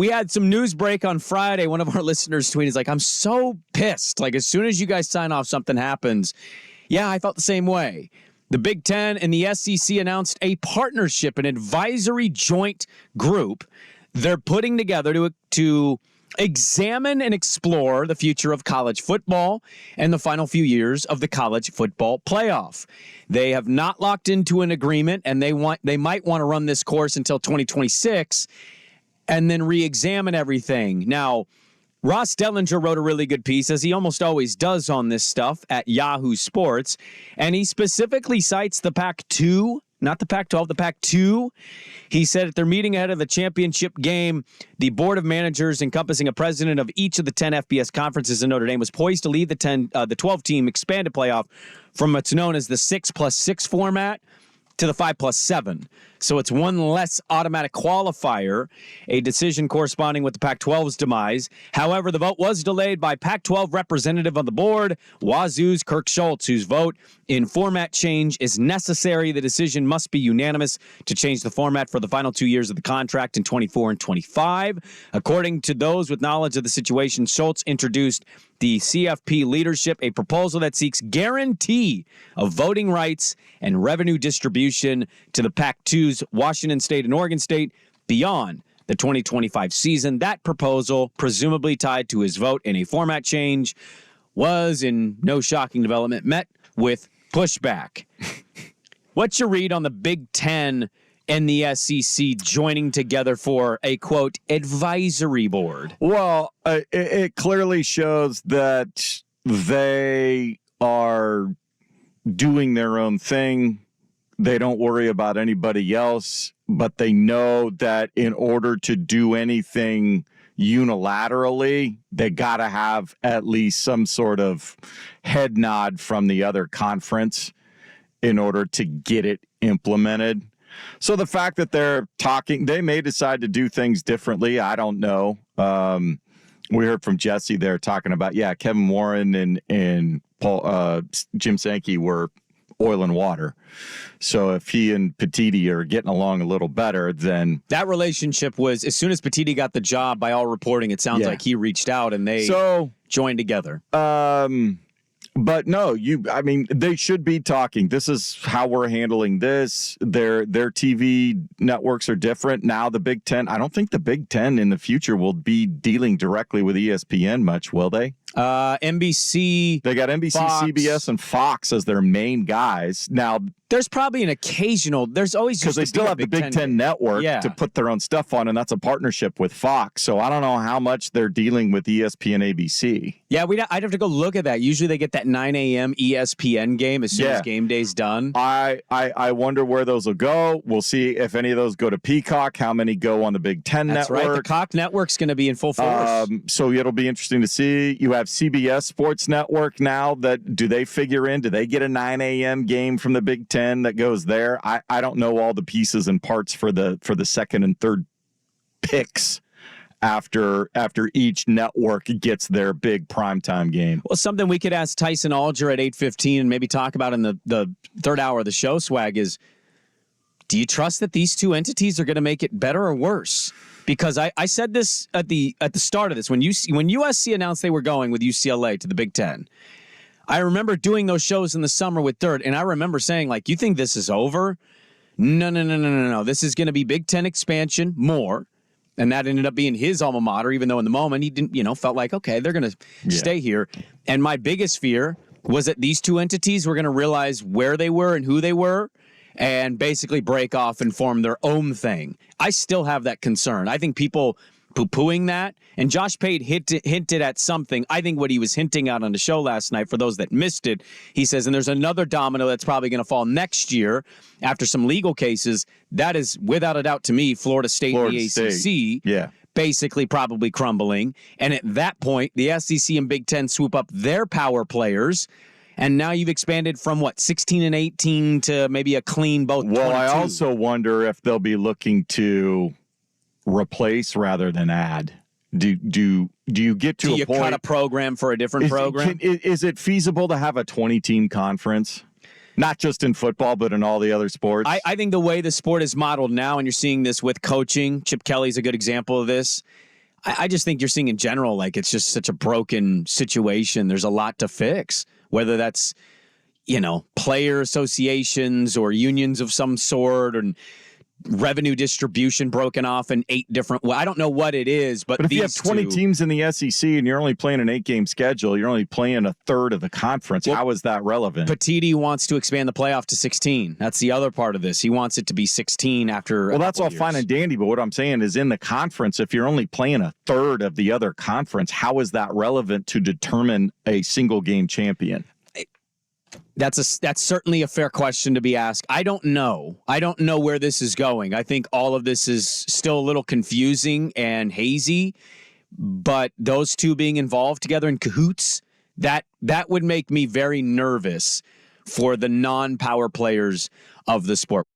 we had some news break on Friday. One of our listeners tweeted, like, I'm so pissed. Like, as soon as you guys sign off, something happens. Yeah, I felt the same way. The Big Ten and the SEC announced a partnership, an advisory joint group they're putting together to examine and explore the future of college football and the final few years of the college football playoff. They have not locked into an agreement, and they might want to run this course until 2026 and then re-examine everything. Now, Ross Dellinger wrote a really good piece, as he almost always does on this stuff, at Yahoo Sports, and he specifically cites the Pac-2, not the Pac-12, the Pac-2. He said at their meeting ahead of the championship game, the board of managers encompassing a president of each of the 10 FBS conferences in Notre Dame was poised to lead the 12-team expanded playoff from what's known as the 6+6 format to the 5+7. So it's one less automatic qualifier, a decision corresponding with the Pac-12's demise. However, the vote was delayed by Pac-12 representative on the board, Wazoo's Kirk Schultz, whose vote in format change is necessary. The decision must be unanimous to change the format for the final 2 years of the contract in 24 and 25. According to those with knowledge of the situation, Schultz introduced the CFP leadership a proposal that seeks guarantee of voting rights and revenue distribution to the Pac-2's Washington State and Oregon State beyond the 2025 season. That proposal, presumably tied to his vote in a format change, was, in no shocking development, met with pushback. What's your read on the Big Ten and the SEC joining together for a, quote, advisory board? Well, it clearly shows that they are doing their own thing. They don't worry about anybody else, but they know that in order to do anything unilaterally, they got to have at least some sort of head nod from the other conference in order to get it implemented. So the fact that they're talking, they may decide to do things differently. I don't know. We heard from Jesse there talking about, Kevin Warren and Paul, Jim Sankey were oil and water. So if he and Petiti are getting along a little better, then that relationship was, as soon as Petiti got the job, by all reporting, it sounds like he reached out and they joined together. But no, they should be talking. This is how we're handling this. Their TV networks are different. Now the Big Ten, I don't think the Big Ten in the future will be dealing directly with ESPN much, will they? NBC. They got NBC, Fox. CBS, and Fox as their main guys. Now, there's probably an occasional. There's always because they still have the Big Ten network to put their own stuff on, and that's a partnership with Fox. So I don't know how much they're dealing with ESPN, ABC. Yeah, I'd have to go look at that. Usually they get that 9 a.m. ESPN game as soon as game day's done. I wonder where those will go. We'll see if any of those go to Peacock. How many go on the Big Ten network? That's right. The Cock Network's going to be in full force. So it'll be interesting to see. You have CBS Sports Network now. Do they figure in? Do they get a 9 a.m. game from the Big Ten that goes there? I don't know all the pieces and parts for the second and third picks after each network gets their big primetime game. Well, something we could ask Tyson Alger at 8:15 and maybe talk about in the third hour of the show, Swag, is do you trust that these two entities are going to make it better or worse? Because I said this at the start of this, when USC announced they were going with UCLA to the Big Ten, I remember doing those shows in the summer with Dirt, and I remember saying, like, you think this is over? No. This is going to be Big Ten expansion more. And that ended up being his alma mater, even though in the moment he didn't, felt like, okay, they're going to stay here. And my biggest fear was that these two entities were going to realize where they were and who they were and basically break off and form their own thing. I still have that concern. I think people poo-pooing that, and Josh Pate hinted at something. I think what he was hinting at on the show last night, for those that missed it, he says, and there's another domino that's probably going to fall next year after some legal cases. That is, without a doubt to me, Florida State and the ACC. Basically probably crumbling. And at that point, the SEC and Big Ten swoop up their power players. And now you've expanded from, 16 and 18 to maybe a clean both 22. Well, I also wonder if they'll be looking to replace rather than add. Do you get to a point? Do you cut a program for a different program? Is it feasible to have a 20-team conference? Not just in football, but in all the other sports? I think the way the sport is modeled now, and you're seeing this with coaching, Chip Kelly's a good example of this, I just think you're seeing in general, like it's just such a broken situation. There's a lot to fix, whether that's, player associations or unions of some sort, and revenue distribution broken off in 8 different ways. I don't know what it is, but if you have 20 teams in the SEC and you're only playing an 8-game schedule, you're only playing a third of the conference. Well, how is that relevant? Petiti wants to expand the playoff to 16. That's the other part of this. He wants it to be 16 after. Well, that's all fine and dandy, but what I'm saying is in the conference, if you're only playing a third of the other conference, how is that relevant to determine a single game champion? That's certainly a fair question to be asked. I don't know. I don't know where this is going. I think all of this is still a little confusing and hazy, but those two being involved together in cahoots, that would make me very nervous for the non-power players of the sport.